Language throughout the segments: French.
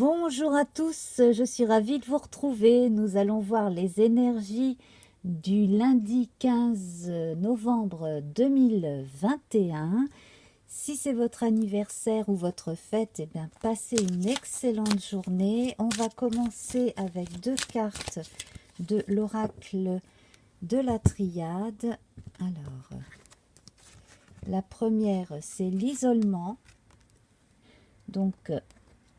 Bonjour à tous, je suis ravie de vous retrouver. Nous allons voir les énergies du lundi 15 novembre 2021. Si c'est votre anniversaire ou votre fête, eh bien, passez une excellente journée. On va commencer avec deux cartes de l'oracle de la triade. Alors, la première, c'est l'isolement. Donc,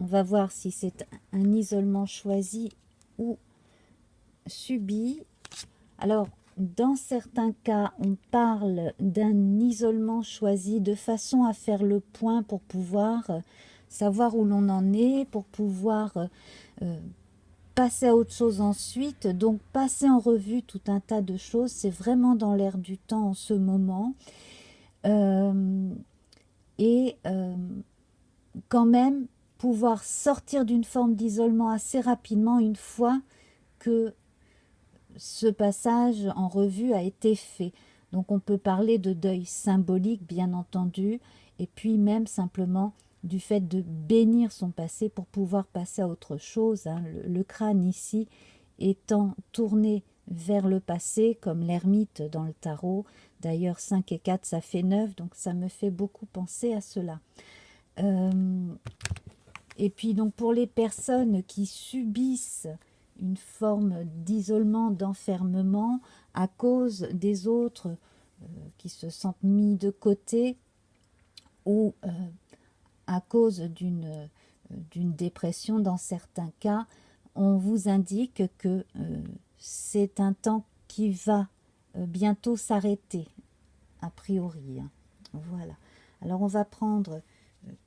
on va voir si c'est un isolement choisi ou subi. Alors, dans certains cas, on parle d'un isolement choisi de façon à faire le point pour pouvoir savoir où l'on en est, pour pouvoir passer à autre chose ensuite. Donc, passer en revue tout un tas de choses, c'est vraiment dans l'air du temps en ce moment. Quand même, pouvoir sortir d'une forme d'isolement assez rapidement une fois que ce passage en revue a été fait. Donc on peut parler de deuil symbolique, bien entendu, et puis même simplement du fait de bénir son passé pour pouvoir passer à autre chose. Le crâne ici étant tourné vers le passé, comme l'ermite dans le tarot. D'ailleurs, 5 et 4, ça fait 9, donc ça me fait beaucoup penser à cela. Et puis donc pour les personnes qui subissent une forme d'isolement, d'enfermement à cause des autres qui se sentent mis de côté ou à cause d'une dépression dans certains cas, on vous indique que c'est un temps qui va bientôt s'arrêter, a priori. Voilà. Alors on va prendre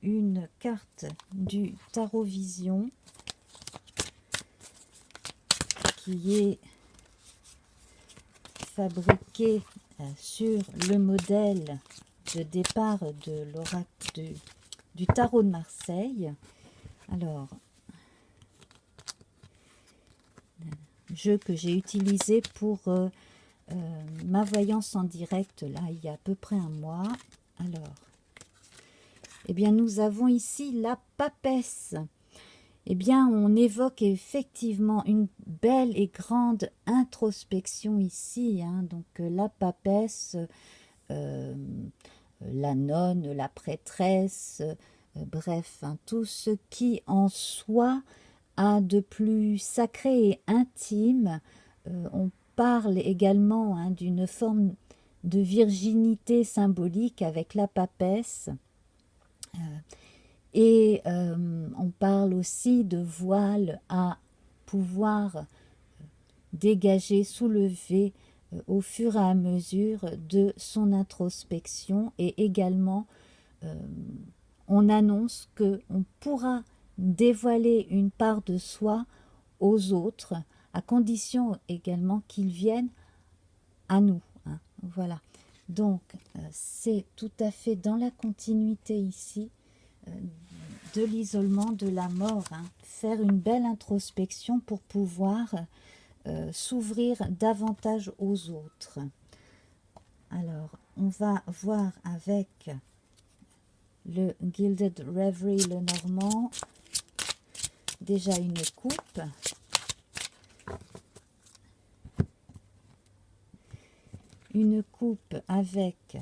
une carte du Tarot Vision qui est fabriquée sur le modèle de départ de l'oracle du Tarot de Marseille. Alors, jeu que j'ai utilisé pour ma voyance en direct, là, il y a à peu près un mois. Alors, eh bien, nous avons ici la papesse. Eh bien, on évoque effectivement une belle et grande introspection ici. Donc, la papesse, la nonne, la prêtresse, bref, tout ce qui en soi a de plus sacré et intime. On parle également d'une forme de virginité symbolique avec la papesse. On parle aussi de voile à pouvoir dégager, soulever au fur et à mesure de son introspection. Et également, on annonce qu'on pourra dévoiler une part de soi aux autres, à condition également qu'ils viennent à nous. Voilà. Donc, c'est tout à fait dans la continuité ici de l'isolement, de la mort, faire une belle introspection pour pouvoir s'ouvrir davantage aux autres. Alors, on va voir avec le Gilded Reverie, le Normand, déjà une coupe. Une coupe avec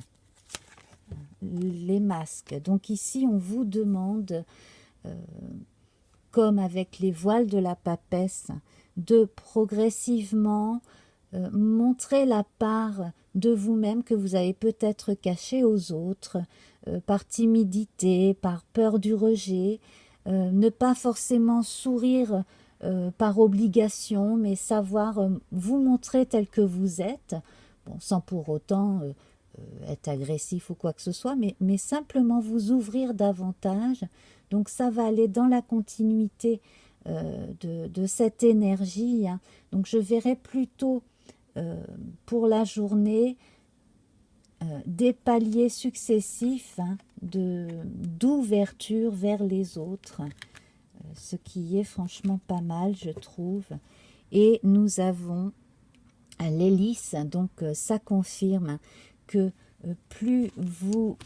les masques. Donc ici, on vous demande, comme avec les voiles de la papesse, de progressivement montrer la part de vous-même que vous avez peut-être cachée aux autres, par timidité, par peur du rejet, ne pas forcément sourire par obligation, mais savoir vous montrer tel que vous êtes, bon, sans pour autant être agressif ou quoi que ce soit, mais simplement vous ouvrir davantage. Donc ça va aller dans la continuité de cette énergie. Donc je verrai plutôt pour la journée des paliers successifs d'ouverture vers les autres, ce qui est franchement pas mal, je trouve. Et nous avons l'hélice, donc ça confirme que plus vous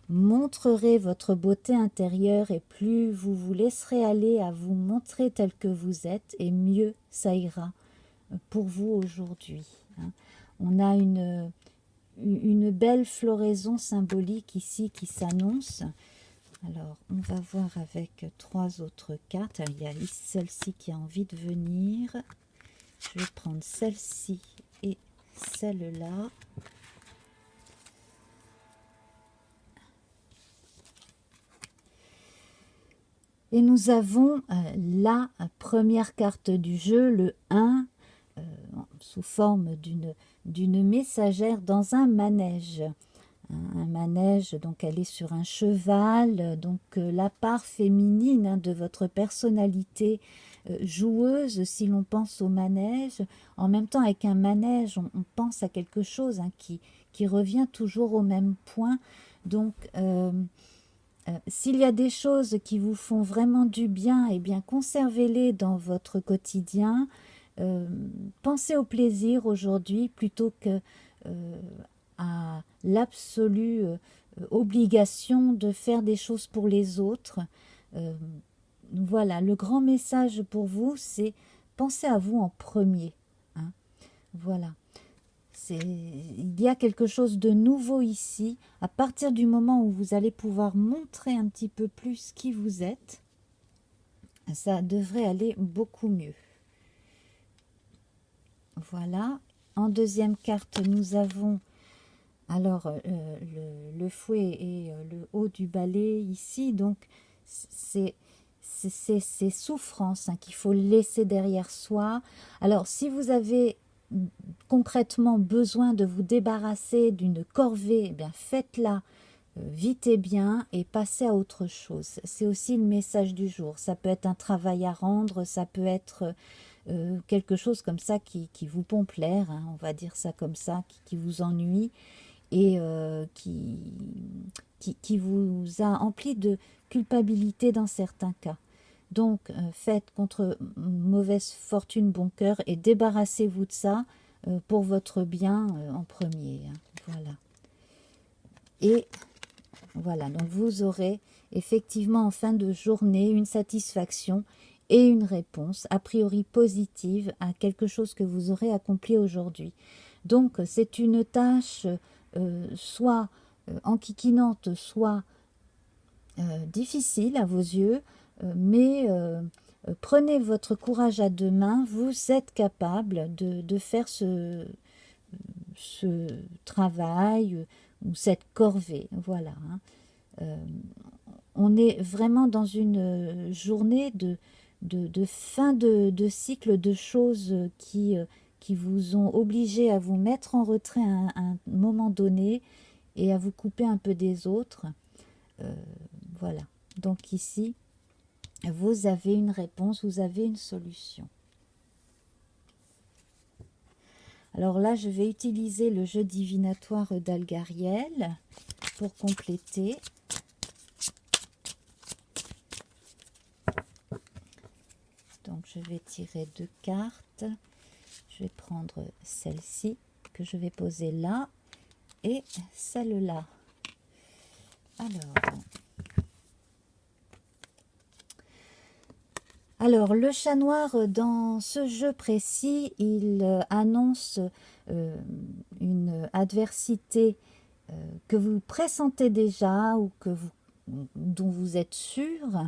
montrerez votre beauté intérieure et plus vous vous laisserez aller à vous montrer tel que vous êtes, et mieux ça ira pour vous aujourd'hui. Hein. On a une belle floraison symbolique ici qui s'annonce. Alors, on va voir avec 3 autres cartes. Il y a celle-ci qui a envie de venir. Je vais prendre celle-ci et celle-là. Et nous avons la première carte du jeu, le 1, sous forme d'une messagère dans un manège. Un manège, donc elle est sur un cheval, donc la part féminine de votre personnalité joueuse, si l'on pense au manège. En même temps, avec un manège, on pense à quelque chose qui revient toujours au même point. Donc, s'il y a des choses qui vous font vraiment du bien, eh bien conservez-les dans votre quotidien. Pensez au plaisir aujourd'hui plutôt que à l'absolue obligation de faire des choses pour les autres. Voilà, le grand message pour vous, c'est pensez à vous en premier. Hein. Voilà. Il y a quelque chose de nouveau ici. À partir du moment où vous allez pouvoir montrer un petit peu plus qui vous êtes, ça devrait aller beaucoup mieux. Voilà. En deuxième carte, nous avons alors le fouet et le haut du balai ici. Donc, c'est ces souffrances qu'il faut laisser derrière soi. Alors, si vous avez concrètement besoin de vous débarrasser d'une corvée, eh bien faites-la vite et bien et passez à autre chose. C'est aussi le message du jour. Ça peut être un travail à rendre, ça peut être quelque chose comme ça qui vous pompe l'air, hein, on va dire ça comme ça, qui vous ennuie et qui vous a empli de culpabilité dans certains cas. Donc, faites contre mauvaise fortune bon cœur et débarrassez-vous de ça pour votre bien en premier. Hein. Voilà. Et voilà, donc vous aurez effectivement en fin de journée une satisfaction et une réponse a priori positive à quelque chose que vous aurez accompli aujourd'hui. Donc, c'est une tâche soit enquiquinante, soit difficile à vos yeux, mais prenez votre courage à 2 mains, vous êtes capable de faire ce travail ou cette corvée. Voilà. Hein. On est vraiment dans une journée de fin de cycle de choses qui vous ont obligé à vous mettre en retrait à un moment donné et à vous couper un peu des autres. Voilà. Donc ici, vous avez une réponse, vous avez une solution. Alors là, je vais utiliser le jeu divinatoire d'Algariel pour compléter. Donc je vais tirer 2 cartes. Je vais prendre celle-ci que je vais poser là et celle-là. Alors, le chat noir, dans ce jeu précis, il annonce une adversité que vous pressentez déjà ou dont vous êtes sûr.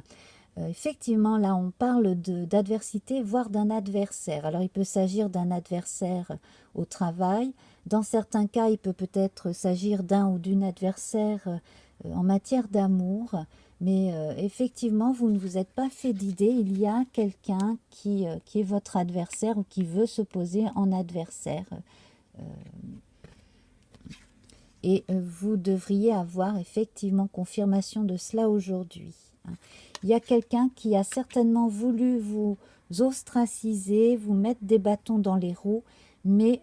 Effectivement, là, on parle d'adversité, voire d'un adversaire. Alors, il peut s'agir d'un adversaire au travail. Dans certains cas, il peut peut-être s'agir d'un ou d'une adversaire en matière d'amour. Mais effectivement, vous ne vous êtes pas fait d'idée. Il y a quelqu'un qui est votre adversaire ou qui veut se poser en adversaire. Et vous devriez avoir effectivement confirmation de cela aujourd'hui. Hein. Il y a quelqu'un qui a certainement voulu vous ostraciser, vous mettre des bâtons dans les roues, mais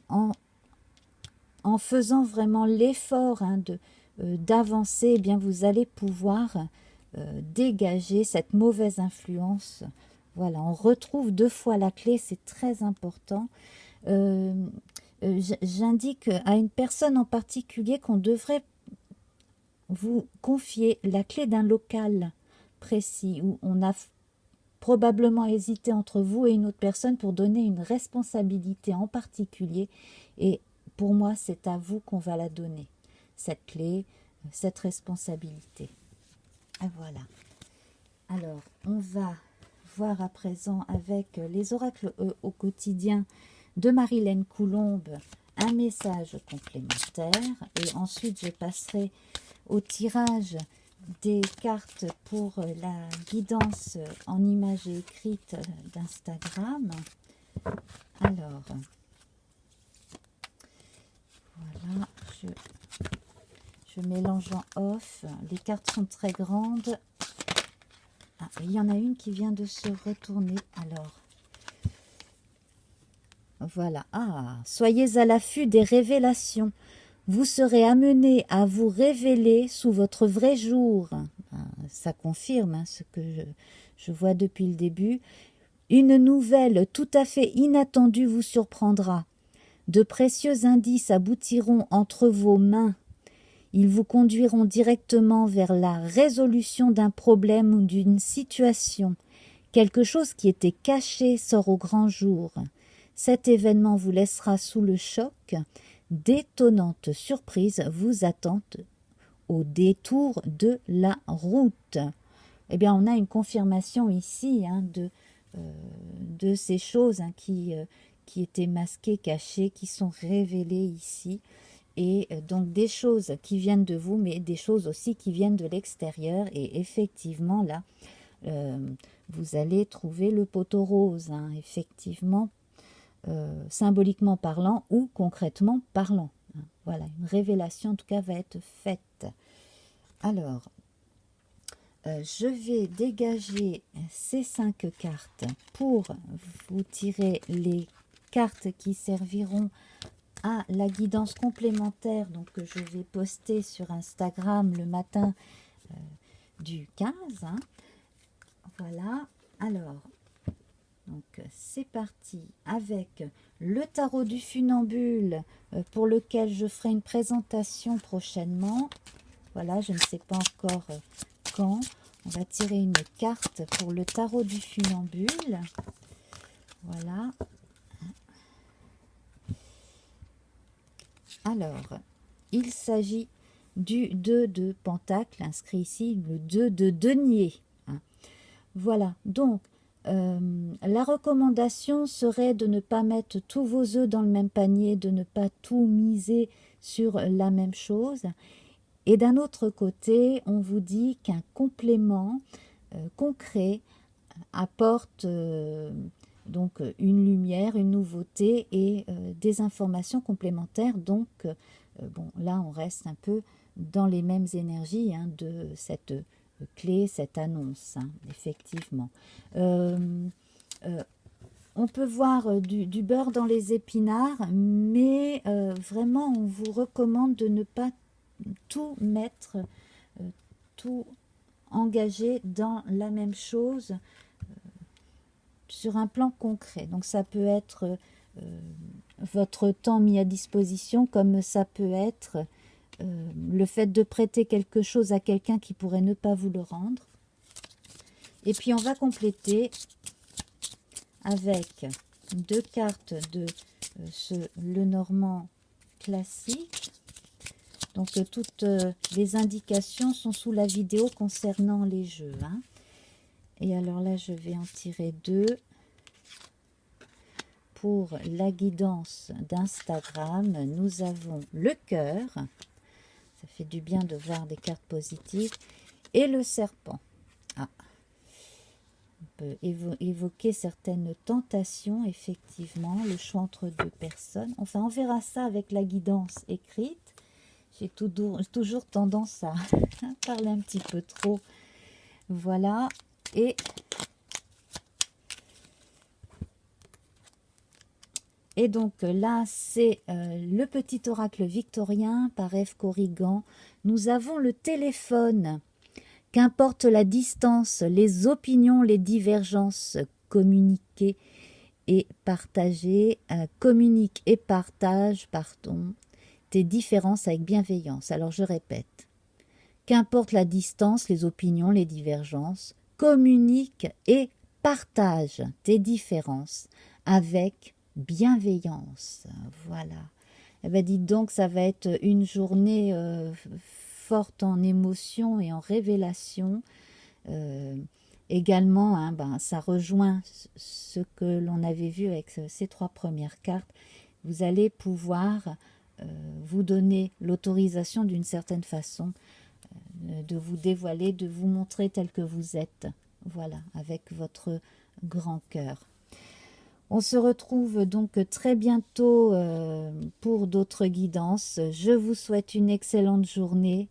en faisant vraiment l'effort d'avancer, eh bien vous allez pouvoir dégager cette mauvaise influence. Voilà, on retrouve 2 fois la clé, c'est très important. J'indique à une personne en particulier qu'on devrait vous confier la clé d'un local précis où on a probablement hésité entre vous et une autre personne pour donner une responsabilité en particulier. Et pour moi, c'est à vous qu'on va la donner, cette clé, cette responsabilité. Et voilà. Alors, on va voir à présent avec les oracles au quotidien de Marilène Coulombe un message complémentaire. Et ensuite, je passerai au tirage des cartes pour la guidance en images et écrites d'Instagram. Alors, voilà, je mélange en off. Les cartes sont très grandes. Ah, il y en a une qui vient de se retourner. Alors, voilà. Ah, soyez à l'affût des révélations. Vous serez amené à vous révéler sous votre vrai jour. Ça confirme ce que je vois depuis le début. Une nouvelle tout à fait inattendue vous surprendra. De précieux indices aboutiront entre vos mains. Ils vous conduiront directement vers la résolution d'un problème ou d'une situation. Quelque chose qui était caché sort au grand jour. Cet événement vous laissera sous le choc. D'étonnantes surprises vous attendent au détour de la route. Eh bien, on a une confirmation ici de ces choses qui étaient masquées, cachées, qui sont révélées ici. Et donc des choses qui viennent de vous, mais des choses aussi qui viennent de l'extérieur. Et effectivement, là, vous allez trouver le poteau rose, effectivement, symboliquement parlant ou concrètement parlant. Voilà, une révélation en tout cas va être faite. Alors, je vais dégager ces 5 cartes pour vous tirer les cartes qui serviront à la guidance complémentaire donc, que je vais poster sur Instagram le matin du 15. Voilà, alors, donc c'est parti avec le tarot du funambule pour lequel je ferai une présentation prochainement. Voilà, je ne sais pas encore quand. On va tirer une carte pour le tarot du funambule. Voilà. Alors, il s'agit du 2 de Pentacle, inscrit ici, le 2 de denier. Voilà, donc, la recommandation serait de ne pas mettre tous vos œufs dans le même panier, de ne pas tout miser sur la même chose. Et d'un autre côté, on vous dit qu'un complément concret apporte donc une lumière, une nouveauté et des informations complémentaires. Donc, bon, là, on reste un peu dans les mêmes énergies de cette clé, cette annonce, effectivement. On peut voir du beurre dans les épinards, mais vraiment, on vous recommande de ne pas tout mettre, tout engager dans la même chose sur un plan concret. Donc ça peut être votre temps mis à disposition, comme ça peut être le fait de prêter quelque chose à quelqu'un qui pourrait ne pas vous le rendre. Et puis on va compléter avec 2 cartes de le Normand classique. Donc toutes les indications sont sous la vidéo concernant les jeux. Et alors là, je vais en tirer 2 pour la guidance d'Instagram. Nous avons le cœur. Ça fait du bien de voir des cartes positives. Et le serpent. On peut évoquer certaines tentations, effectivement. Le choix entre 2 personnes. Enfin, on verra ça avec la guidance écrite. J'ai toujours tendance à parler un petit peu trop. Voilà. Et donc là, c'est le petit oracle victorien par F. Corrigan. Nous avons le téléphone. Qu'importe la distance, les opinions, les divergences, communiquer et partager, communique et partage, pardon, tes différences avec bienveillance. Alors je répète, Qu'importe la distance, les opinions, les divergences, communique et partage tes différences avec bienveillance. Voilà. Eh bien, dites donc, ça va être une journée forte en émotions et en révélations. Également, hein, ça rejoint ce que l'on avait vu avec ces 3 premières cartes. Vous allez pouvoir vous donner l'autorisation d'une certaine façon de vous dévoiler, de vous montrer tel que vous êtes. Voilà, avec votre grand cœur. On se retrouve donc très bientôt pour d'autres guidances. Je vous souhaite une excellente journée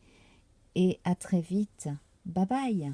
et à très vite. Bye bye.